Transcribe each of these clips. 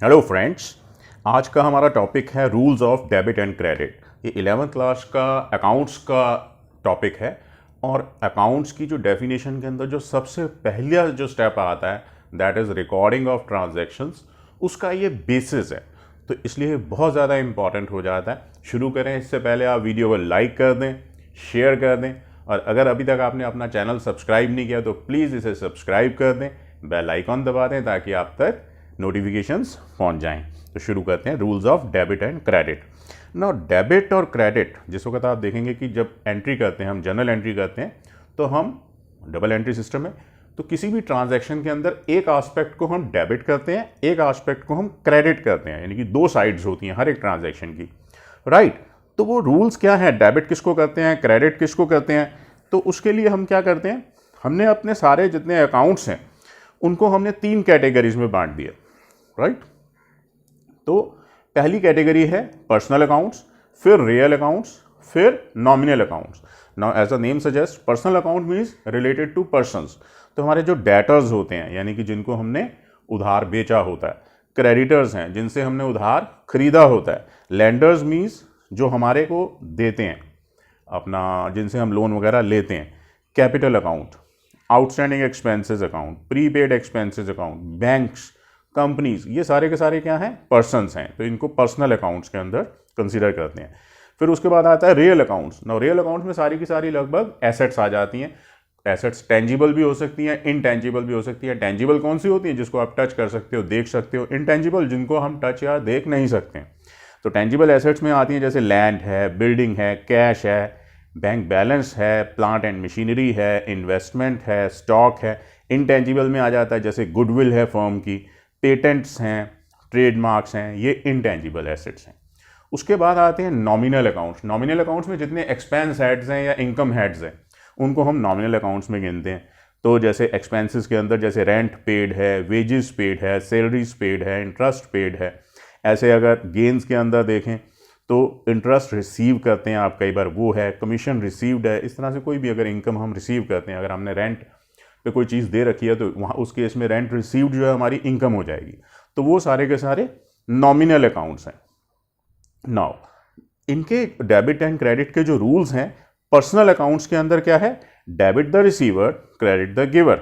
Hello friends, आज का हमारा टॉपिक है rules of debit and credit. ये 11th क्लास का अकाउंट्स का टॉपिक है और अकाउंट्स की जो डेफिनेशन के अंदर जो सबसे पहला जो स्टेप आता है that is recording of transactions, उसका ये बेसिस है। तो इसलिए बहुत ज़्यादा इंपॉर्टेंट हो जाता है। शुरू करें इससे पहले आप वीडियो को लाइक कर दें, शेयर कर दें और अगर अभी तक आपने अपना चैनल सब्सक्राइब नहीं किया तो प्लीज़ इसे सब्सक्राइब कर दें, बेल आइकॉन दबा दें ताकि आप तक नोटिफिकेशंस पहुंच जाएं। तो शुरू करते हैं rules of debit and credit. Now debit और क्रेडिट जिस वक्त आप देखेंगे कि जब एंट्री करते हैं, हम जनरल एंट्री करते हैं तो हम डबल एंट्री सिस्टम है, तो किसी भी ट्रांजैक्शन के अंदर एक एस्पेक्ट को हम डेबिट करते हैं, एक एस्पेक्ट को हम क्रेडिट करते हैं, यानी कि दो साइड्स होती हैं हर एक ट्रांजैक्शन की, राइट। तो वो रूल्स क्या है, डेबिट किसको करते हैं, क्रेडिट किसको करते हैं। तो उसके लिए हम क्या करते हैं, हमने अपने सारे जितने अकाउंट्स हैं उनको हमने 3 कैटेगरीज में बांट दिया, राइट। तो पहली कैटेगरी है पर्सनल अकाउंट्स, फिर रियल अकाउंट्स, फिर nominal accounts. Now as a name suggest, personal account means related to persons, तो हमारे जो डेटर्स होते हैं यानी कि जिनको हमने उधार बेचा होता है। क्रेडिटर्स हैं जिनसे हमने उधार खरीदा होता है। लेंडर्स मीन्स जो हमारे को देते हैं अपना, जिनसे हम लोन वगैरह लेते हैं। Capital account, outstanding expenses account, prepaid expenses account, banks, companies, ये सारे के सारे क्या हैं, पर्सन्स हैं, तो इनको पर्सनल अकाउंट्स के अंदर कंसीडर करते हैं। फिर उसके बाद आता है real accounts. Now real accounts में सारी की सारी लगभग एसेट्स आ जाती हैं। एसेट्स टेंजिबल भी हो सकती हैं, इनटेंजिबल भी हो सकती है। टेंजिबल कौन सी होती है, जिसको आप टच कर सकते हो, देख सकते हो। इनटेंजिबल जिनको हम टच या देख नहीं सकते हैं। तो टेंजिबल एसेट्स में आती हैं जैसे लैंड है, बिल्डिंग है, कैश है, बैंक बैलेंस है, प्लांट एंड मशीनरी है, इन्वेस्टमेंट है, स्टॉक है। इनटेंजिबल में आ जाता है जैसे गुडविल है फर्म की, पेटेंट्स हैं, ट्रेडमार्क्स हैं, ये इनटेंजिबल एसेट्स हैं। उसके बाद आते हैं नॉमिनल अकाउंट्स। नॉमिनल अकाउंट्स में जितने एक्सपेंस हेड्स हैं या इनकम हेड्स हैं उनको हम नॉमिनल अकाउंट्स में गिनते हैं। तो जैसे एक्सपेंसेस के अंदर जैसे रेंट पेड है, वेजेस पेड है, सैलरीज पेड है, इंटरेस्ट पेड है। ऐसे अगर गेंस के अंदर देखें तो इंटरेस्ट रिसीव करते हैं आप, कई बार वो है, कमीशन रिसीव्ड है। इस तरह से कोई भी अगर इनकम हम रिसीव करते हैं, अगर हमने रेंट पे कोई चीज़ दे रखी है तो वहाँ उस केस में रेंट रिसीव्ड जो है हमारी इनकम हो जाएगी। तो वो सारे के सारे नॉमिनल अकाउंट्स हैं। नाउ इनके डेबिट एंड क्रेडिट के जो रूल्स हैं, पर्सनल अकाउंट्स के अंदर क्या है, debit the receiver, credit the giver.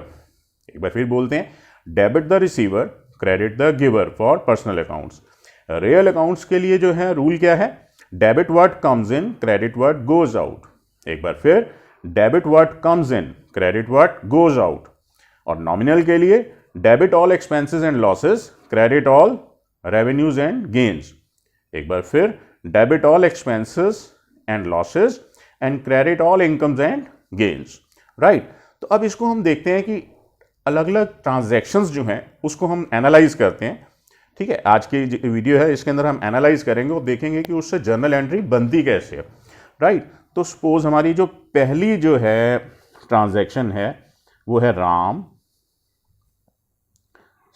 एक बार फिर बोलते हैं, debit the receiver, credit the giver for personal accounts. Real accounts के लिए जो है रूल क्या है, debit what comes in, credit what goes out. एक बार फिर, debit what comes in, credit what goes out. और नॉमिनल के लिए debit all expenses and losses, credit all revenues and gains. एक बार फिर, debit all expenses and losses and credit all incomes and gains, right. तो अब इसको हम देखते हैं कि अलग अलग ट्रांजैक्शंस जो हैं उसको हम एनालाइज करते हैं, ठीक है। आज की वीडियो है इसके अंदर हम एनालाइज करेंगे और देखेंगे कि उससे जर्नल एंट्री बनती कैसे है, राइट। तो सपोज हमारी जो पहली जो है ट्रांजैक्शन है वो है Ram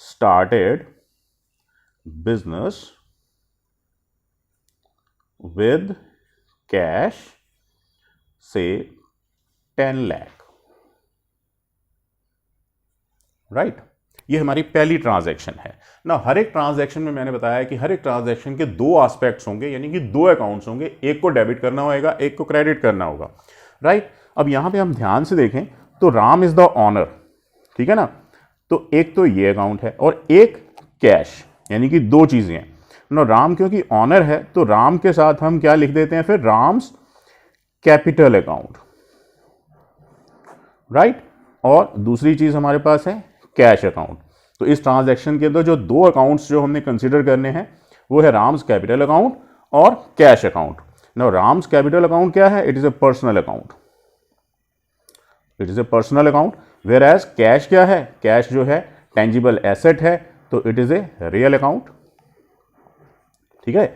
started business with cash से 10 लाख, राइट। ये हमारी पहली ट्रांजैक्शन है ना। हर एक ट्रांजैक्शन में मैंने बताया कि हर एक ट्रांजैक्शन के 2 एस्पेक्ट्स होंगे, यानी कि 2 अकाउंट्स होंगे, एक को डेबिट करना होगा, एक को क्रेडिट करना होगा, राइट। अब यहां पे हम ध्यान से देखें तो राम इज द ऑनर, ठीक है ना। तो एक तो ये अकाउंट है और एक कैश, यानी कि 2 चीजें हैं ना। राम क्योंकि ऑनर है तो राम के साथ हम क्या लिख देते हैं फिर, राम्स कैपिटल अकाउंट, राइट। और दूसरी चीज हमारे पास है कैश अकाउंट। तो इस ट्रांजैक्शन के अंदर जो 2 अकाउंट्स जो हमने कंसीडर करने हैं वो है राम्स कैपिटल अकाउंट और cash account. Now Ram's capital account क्या है, it is a personal account, it is a personal account. Whereas cash क्या है, कैश जो है टेंजिबल एसेट है, तो it is a real account, ठीक है।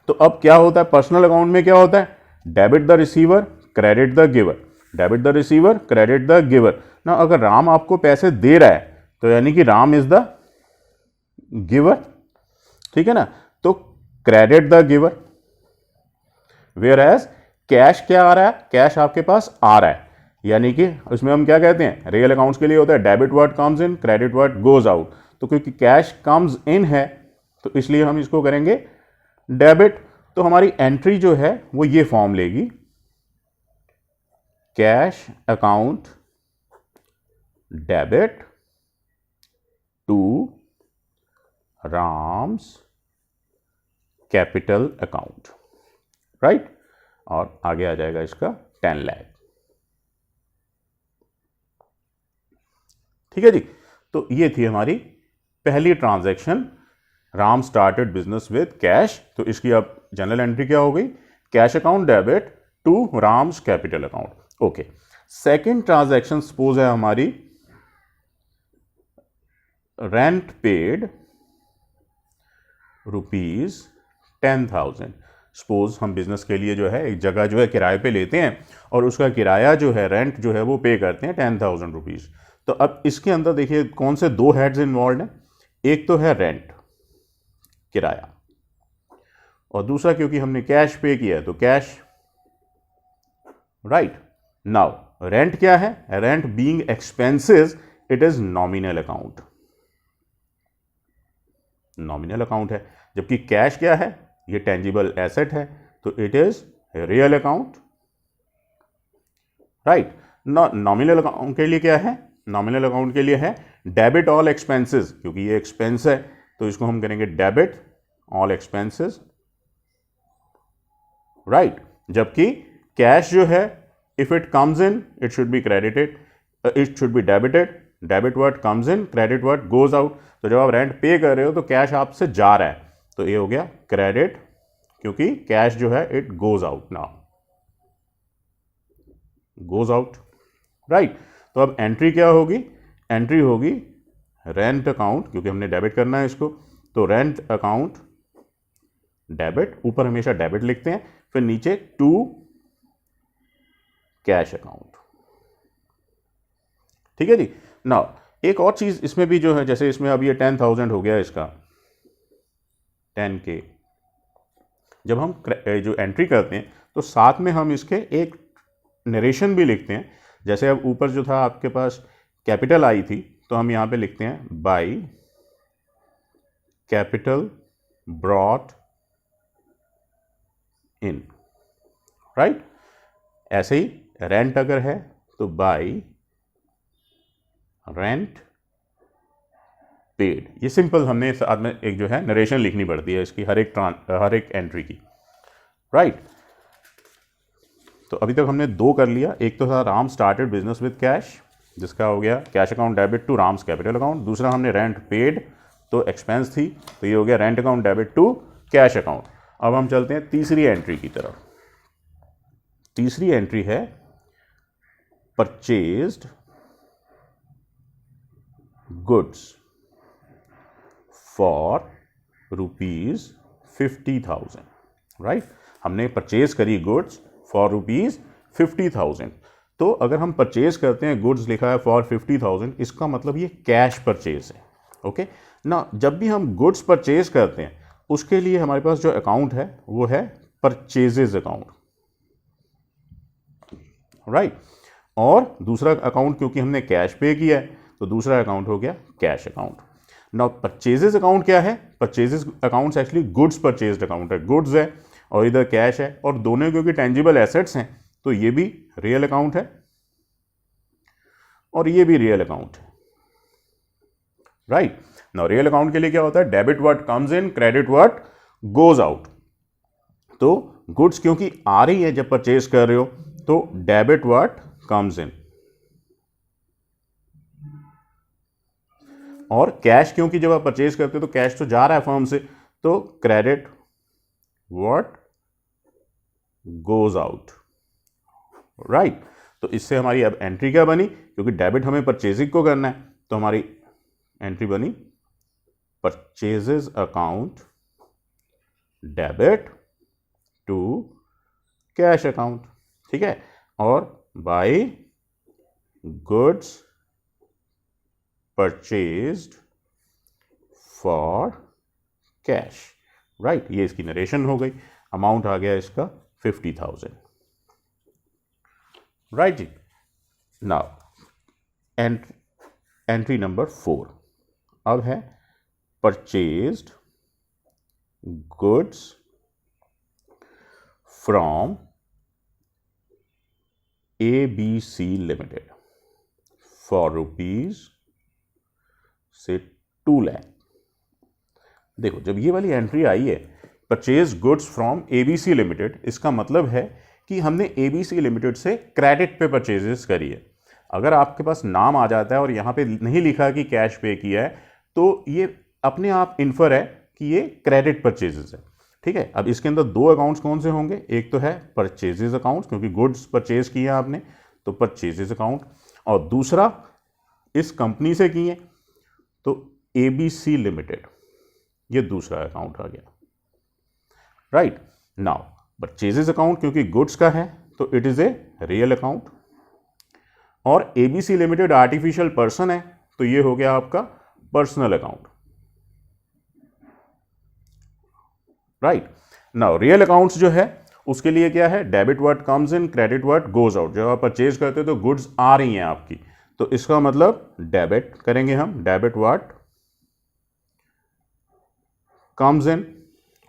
तो अब क्या होता है पर्सनल अकाउंट में, क्या होता है, debit the receiver, credit the giver, debit the receiver, credit the giver. ना अगर राम आपको पैसे दे रहा है तो यानी कि राम इज द गिवर, ठीक है ना। तो credit the giver. Whereas cash क्या आ रहा है, कैश आपके पास आ रहा है, यानी कि उसमें हम क्या कहते हैं, रियल अकाउंट्स के लिए होता है debit what comes in, credit what goes out. तो क्योंकि कैश कम्स इन है तो इसलिए हम इसको करेंगे डेबिट। तो हमारी एंट्री जो है वो ये फॉर्म लेगी, cash account debit to Ram's capital account, right. और आगे आ जाएगा इसका 10 लाख। ठीक है जी। तो ये थी हमारी पहली transaction, Ram started business with cash. तो इसकी अब जनरल एंट्री क्या हो गई, cash account debit to Ram's capital account. Okay, second transaction suppose है हमारी रेंट पेड ₹10,000। सपोज हम बिजनेस के लिए जो है एक जगह जो है किराए पे लेते हैं और उसका किराया जो है, रेंट जो है वो पे करते हैं ₹10,000। तो अब इसके अंदर देखिए कौन से दो हेड्स इन्वॉल्व हैं। एक तो है रेंट, किराया, और दूसरा क्योंकि हमने कैश पे किया है तो कैश, राइट। नाउ रेंट क्या है, rent being expenses, it is nominal account, nominal account है। जबकि कैश क्या है, ये टेंजिबल एसेट है, तो it is real account, right. Nominal account के लिए क्या है, नॉमिनल अकाउंट के लिए है डेबिट ऑल एक्सपेंसेस, क्योंकि ये एक्सपेंस है तो इसको हम करेंगे डेबिट ऑल एक्सपेंसेस, राइट। जबकि कैश जो है, if it comes in it should be credited, it should be debited, debit word comes in, credit word goes out. तो जब आप रेंट पे कर रहे हो तो कैश आपसे जा रहा है, तो ये हो गया क्रेडिट, क्योंकि कैश जो है it goes out, now goes out, right. तो अब एंट्री क्या होगी, एंट्री होगी रेंट अकाउंट, क्योंकि हमने डेबिट करना है इसको, तो रेंट अकाउंट डेबिट, ऊपर हमेशा डेबिट लिखते हैं, फिर नीचे टू कैश अकाउंट। ठीक है जी। नाउ एक और चीज इसमें भी जो है, जैसे इसमें अब ये 10,000 हो गया, इसका 10K, जब हम जो एंट्री करते हैं तो साथ में हम इसके एक नरेशन भी लिखते हैं। जैसे अब ऊपर जो था आपके पास कैपिटल आई थी, तो हम यहां पे लिखते हैं by capital brought in, right. ऐसे ही रेंट अगर है तो बाय रेंट पेड। ये सिंपल हमने साथ में एक जो है नरेशन लिखनी पड़ती है इसकी हर एक एंट्री की, राइट। तो अभी तक हमने दो कर लिया, एक तो था Ram started business with cash, जिसका हो गया cash account debit to Ram's capital account. दूसरा हमने रेंट पेड, तो एक्सपेंस थी, तो ये हो गया rent account debit to cash account. अब हम चलते हैं तीसरी एंट्री की तरफ। तीसरी एंट्री है परचेज्ड गुड्स फॉर ₹50,000, राइट। हमने परचेज करी गुड्स फॉर ₹50,000। तो अगर हम परचेज करते हैं, गुड्स लिखा है फॉर 50,000, इसका मतलब ये कैश परचेज है, ओके ना। जब भी हम गुड्स परचेज करते हैं उसके लिए हमारे पास जो अकाउंट है वो है परचेजेज अकाउंट, राइट। और दूसरा अकाउंट क्योंकि हमने कैश पे किया है तो दूसरा अकाउंट हो गया cash account. Now purchases account क्या है, purchases account actually goods purchased account है, गुड्स है और इधर कैश है, और दोनों क्योंकि टेंजिबल एसेट्स हैं तो ये भी रियल अकाउंट है और ये भी रियल अकाउंट है, राइट। नाउ रियल अकाउंट के लिए क्या होता है, debit what comes in, credit what goes out. तो गुड्स क्योंकि आ रही है जब परचेज कर रहे हो तो डेबिट व्हाट कम्स इन, और कैश क्योंकि जब आप परचेज करते हो तो कैश तो जा रहा है फर्म से, तो credit what goes out, right. तो इससे हमारी अब एंट्री क्या बनी, क्योंकि डेबिट हमें परचेजिंग को करना है तो हमारी एंट्री बनी purchases account debit to cash account, ठीक है। और by goods purchased for cash, right. ये इसकी नरेशन हो गई, अमाउंट आ गया इसका 50,000, राइट जी। नाउ एंट्री नंबर 4 अब है purchased goods from ABC limited for rupees से 2 लाख। देखो जब ये वाली एंट्री आई है purchase goods from ABC limited, इसका मतलब है कि हमने ABC लिमिटेड से क्रेडिट पे परचेजेस करी है। अगर आपके पास नाम आ जाता है और यहाँ पे नहीं लिखा कि कैश पे किया है तो ये अपने आप इन्फर है कि ये क्रेडिट परचेजेस है। ठीक है, अब इसके अंदर 2 अकाउंट्स कौन से होंगे, एक तो है परचेजेस अकाउंट क्योंकि गुड्स परचेज किया आपने तो परचेजेस अकाउंट, और दूसरा इस कंपनी से किए तो ABC लिमिटेड, ये दूसरा अकाउंट आ गया। राइट नाउ परचेजेस अकाउंट क्योंकि गुड्स का है तो it is a real account, और ABC लिमिटेड आर्टिफिशियल पर्सन है तो ये हो गया आपका personal account. Right now real accounts जो है उसके लिए क्या है, debit what comes in, credit what goes out. जब आप परचेज करते हो तो गुड्स आ रही हैं आपकी, तो इसका मतलब डेबिट करेंगे हम, debit what comes in.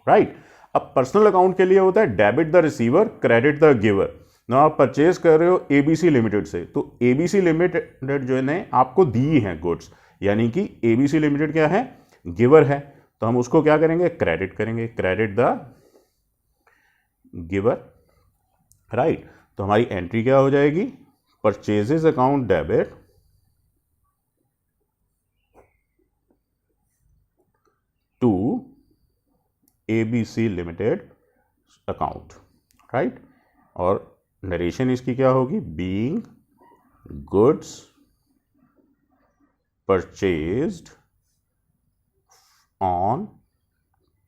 Right, अब पर्सनल अकाउंट के लिए होता है debit the receiver, credit the giver. ना आप परचेज कर रहे हो ABC लिमिटेड से तो ABC लिमिटेड जो है आपको दी है गुड्स, यानी कि ABC लिमिटेड क्या है, गिवर है, तो हम उसको क्या करेंगे, क्रेडिट करेंगे, क्रेडिट द गिवर। राइट, तो हमारी एंट्री क्या हो जाएगी, purchases account debit to ABC limited account. Right, और नरेशन इसकी क्या होगी, being goods purchased on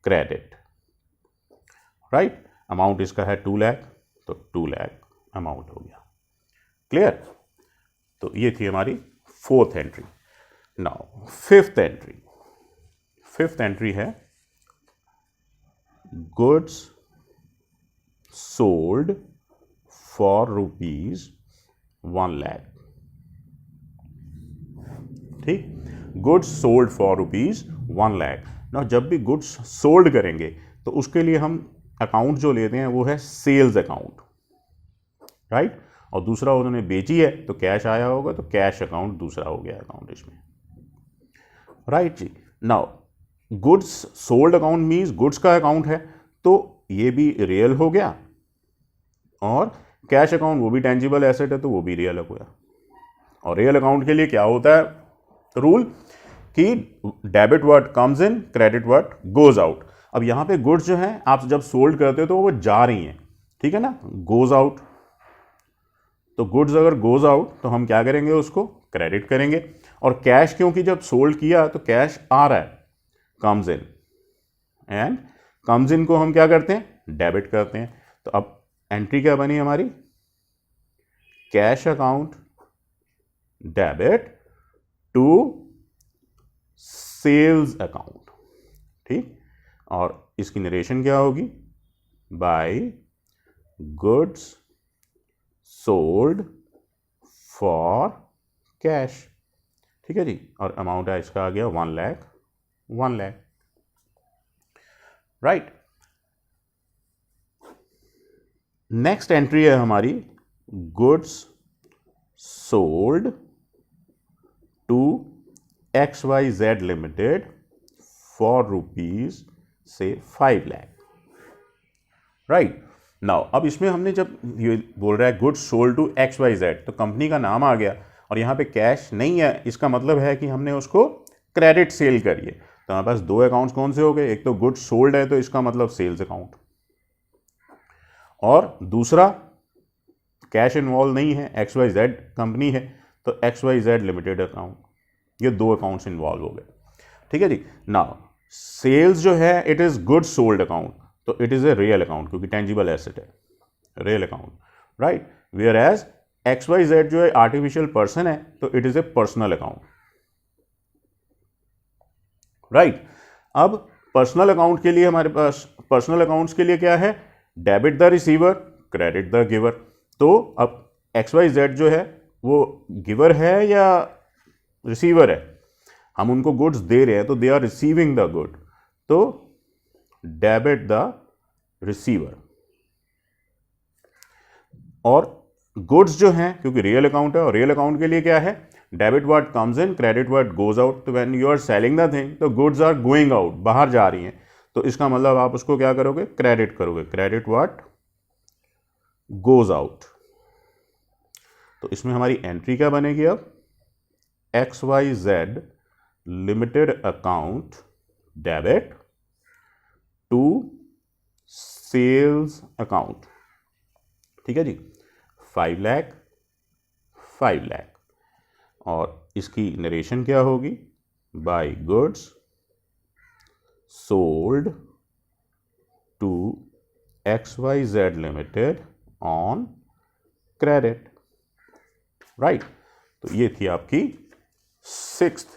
credit. Right, amount इसका है 2 लाख तो 2 लाख अमाउंट हो गया। क्लियर, तो ये थी हमारी 4th entry. Now 5th entry, 5th entry है goods sold for rupees 1 lakh. ठीक, goods sold for rupees 1 lakh. ना जब भी गुड्स सोल्ड करेंगे तो उसके लिए हम अकाउंट जो लेते हैं वो है सेल्स अकाउंट। राइट, और दूसरा उन्होंने बेची है तो कैश आया होगा तो कैश अकाउंट दूसरा हो गया अकाउंट इसमें। राइट जी, now goods sold account means goods का अकाउंट है तो ये भी रियल हो गया, और कैश अकाउंट वो भी टेंजिबल एसेट है तो वो भी रियल हो गया। और रियल अकाउंट के लिए क्या होता है रूल कि debit word comes in, credit word goes out. अब यहां पे गुड्स जो है आप जब सोल्ड करते हो तो वो जा रही हैं, ठीक है ना, गोज आउट। तो गुड्स अगर गोज आउट तो हम क्या करेंगे, उसको क्रेडिट करेंगे। और कैश क्योंकि जब सोल्ड किया तो कैश आ रहा है, comes in, and comes in को हम क्या करते हैं, डेबिट करते हैं। तो अब एंट्री क्या बनी हमारी, cash account debit to sales account. ठीक, और इसकी नरेशन क्या होगी, by goods sold for cash. ठीक है जी, और अमाउंट है इसका आ गया 1 lakh, 1 lakh. Right, next entry है हमारी goods sold to XYZ limited for rupees से 5 लाख। राइट, नाउ अब इसमें हमने जब ये बोल रहा है गुड्स सोल्ड टू XYZ तो कंपनी का नाम आ गया और यहाँ पे कैश नहीं है, इसका मतलब है कि हमने उसको क्रेडिट सेल करिए। तो हमारे पास 2 अकाउंट्स कौन से हो गए, एक तो गुड्स सोल्ड है तो इसका मतलब सेल्स अकाउंट, और दूसरा कैश इन्वॉल्व नहीं है, XYZ कंपनी है तो XYZ लिमिटेड अकाउंट। ये 2 अकाउंट्स इन्वॉल्व हो गए। ठीक है जी, नाउ सेल्स जो है it is goods sold account तो it is a real account क्योंकि टेंजिबल एसेट है, real account. Right, whereas XYZ जो है आर्टिफिशियल पर्सन है तो it is a personal account. Right, अब पर्सनल अकाउंट के लिए हमारे पास पर्सनल अकाउंट्स के लिए क्या है, debit the receiver, credit the giver. तो अब XYZ जो है वो गिवर है या रिसीवर है, हम उनको गुड्स दे रहे हैं तो they are receiving the good, तो डेबिट द रिसीवर। और गुड्स जो हैं, क्योंकि रियल अकाउंट है और रियल अकाउंट के लिए क्या है, debit what comes in, credit what goes out. तो when you are selling the thing, तो गुड्स आर गोइंग आउट, बाहर जा रही हैं, तो इसका मतलब आप उसको क्या करोगे, क्रेडिट करोगे, क्रेडिट व्हाट गोज आउट। तो इसमें हमारी एंट्री क्या बनेगी अब, XYZ limited account debit to sales account. ठीक है जी, 5 लाख 5 लाख। और इसकी नरेशन क्या होगी, by goods sold to XYZ limited on credit. Right, तो ये थी आपकी 6th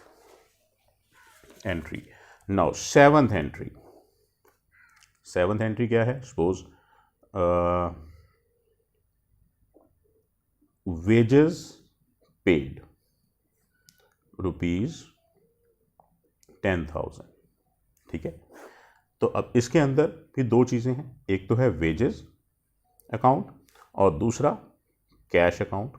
entry. Now 7th entry. 7th entry क्या है, सपोज wages paid ₹10,000। ठीक है, तो अब इसके अंदर भी दो चीज़ें हैं, एक तो है वेजेस अकाउंट और दूसरा cash account.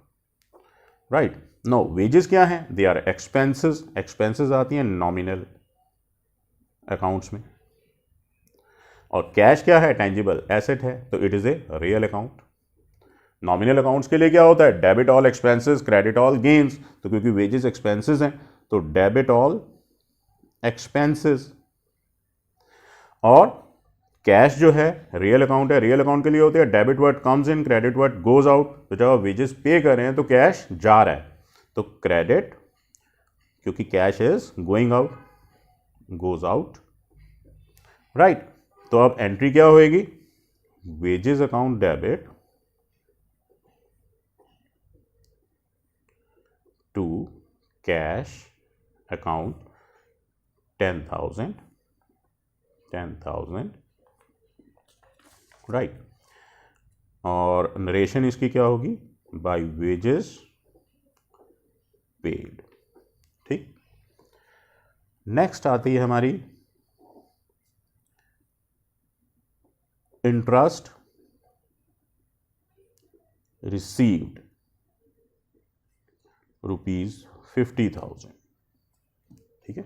Right, no wages क्या है, दे आर एक्सपेंसेस। एक्सपेंसेस आती हैं नॉमिनल अकाउंट्स में, और कैश क्या है, टेंजिबल एसेट है, तो it is a real account. Nominal accounts के लिए क्या होता है, debit all expenses credit all gains. तो क्योंकि वेजेस एक्सपेंसेस हैं तो डेबिट ऑल एक्सपेंसेस। और कैश जो है रियल अकाउंट है, रियल अकाउंट के लिए होते हैं debit what comes in credit what goes out. तो जब आप वेजेस पे कर रहे हैं तो कैश जा रहा है, तो क्रेडिट, क्योंकि cash is going out, goes out. Right, तो अब एंट्री क्या होएगी, wages account debit to cash account 10,000 right. और नरेशन इसकी क्या होगी, बाय वेजेस पेड। ठीक, नेक्स्ट आती है हमारी इंटरेस्ट रिसीव्ड ₹50,000। ठीक है,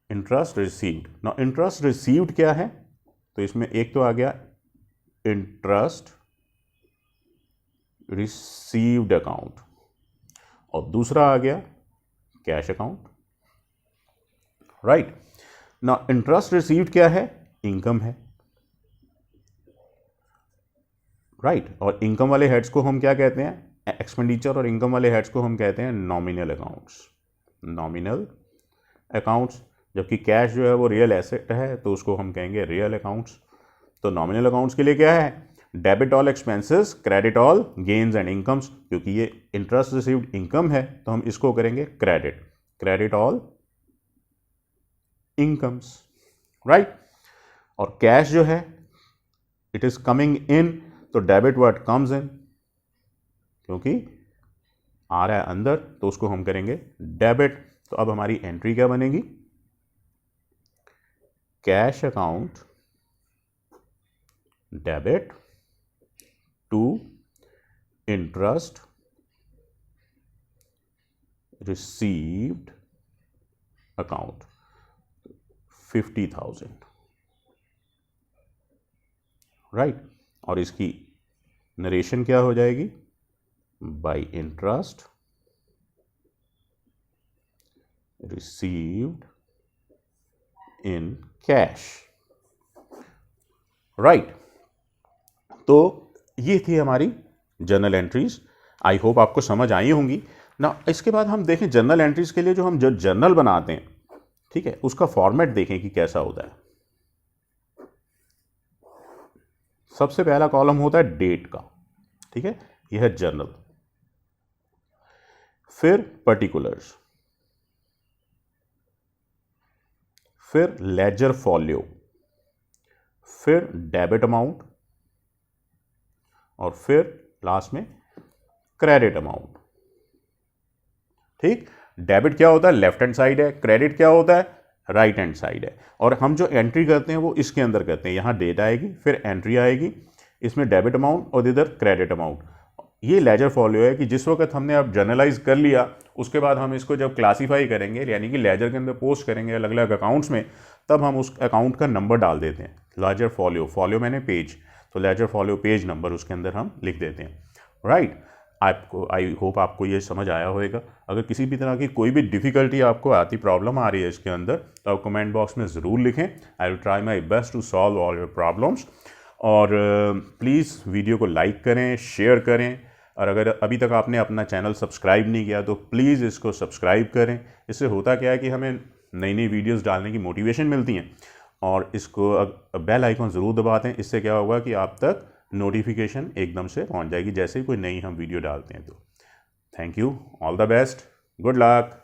इंटरेस्ट रिसीव्ड। ना इंटरेस्ट रिसीव्ड क्या है, तो इसमें एक तो आ गया इंटरेस्ट रिसीव्ड अकाउंट और दूसरा आ गया कैश अकाउंट। राइट, ना इंटरेस्ट रिसीव्ड क्या है, इनकम है। राइट, और इनकम वाले हेड्स को हम क्या कहते हैं, एक्सपेंडिचर, और इनकम वाले हेड्स को हम कहते हैं नॉमिनल अकाउंट्स, नॉमिनल अकाउंट्स। जबकि कैश जो है वो रियल एसेट है तो उसको हम कहेंगे रियल अकाउंट्स। तो नॉमिनल अकाउंट्स के लिए क्या है, debit all expenses credit all gains and incomes. क्योंकि ये इंटरेस्ट रिसीव्ड इनकम है तो हम इसको करेंगे credit, credit all incomes. Right, और कैश जो है इट इज कमिंग इन, तो डेबिट व्हाट कम्स इन, क्योंकि आ रहा है अंदर तो उसको हम करेंगे डेबिट। तो अब हमारी एंट्री क्या बनेगी, cash account debit to interest received account 50,000। Right, और इसकी नरेशन क्या हो जाएगी, by interest received in cash. Right, तो ये थी हमारी जर्नल एंट्रीज। आई होप आपको समझ आई होंगी ना। इसके बाद हम देखें जर्नल एंट्रीज के लिए जो हम जर्नल बनाते हैं, ठीक है, उसका फॉर्मेट देखें कि कैसा होता है। सबसे पहला कॉलम होता है डेट का, ठीक है, यह है जर्नल। फिर पर्टिकुलर्स, फिर लेजर फॉलियो, फिर डेबिट अमाउंट और फिर लास्ट में क्रेडिट अमाउंट। ठीक, डेबिट क्या होता है, लेफ्ट हैंड साइड है। क्रेडिट क्या होता है, राइट हैंड साइड है। और हम जो एंट्री करते हैं वो इसके अंदर करते हैं, यहाँ डेट आएगी, फिर एंट्री आएगी, इसमें डेबिट अमाउंट और इधर क्रेडिट अमाउंट। ये लेजर फॉलो है कि जिस वक्त हमने अब जर्नलाइज कर लिया, उसके बाद हम इसको जब क्लासीफाई करेंगे यानी कि लेजर के अंदर पोस्ट करेंगे अलग अलग अकाउंट्स में, तब हम उस अकाउंट का नंबर डाल देते हैं। लेजर फॉलो, फॉलो मैंने पेज, तो लेजर फॉलो पेज नंबर उसके अंदर हम लिख देते हैं। राइट, आपको आई होप आपको ये समझ आया होगा। अगर किसी भी तरह की कोई भी डिफ़िकल्टी आपको आती, प्रॉब्लम आ रही है इसके अंदर, तो आप कमेंट बॉक्स में ज़रूर लिखें। I will try my best to solve all your problems. और प्लीज़ वीडियो को लाइक करें, शेयर करें, और अगर अभी तक आपने अपना चैनल सब्सक्राइब नहीं किया तो प्लीज़ इसको सब्सक्राइब करें। इससे होता क्या है कि हमें नई नई वीडियोस डालने की मोटिवेशन मिलती हैं। और इसको बेल आइकॉन ज़रूर दबा दें, इससे क्या होगा कि आप तक नोटिफिकेशन एकदम से पहुंच जाएगी जैसे ही कोई नई हम वीडियो डालते हैं। तो thank you, all the best, good luck.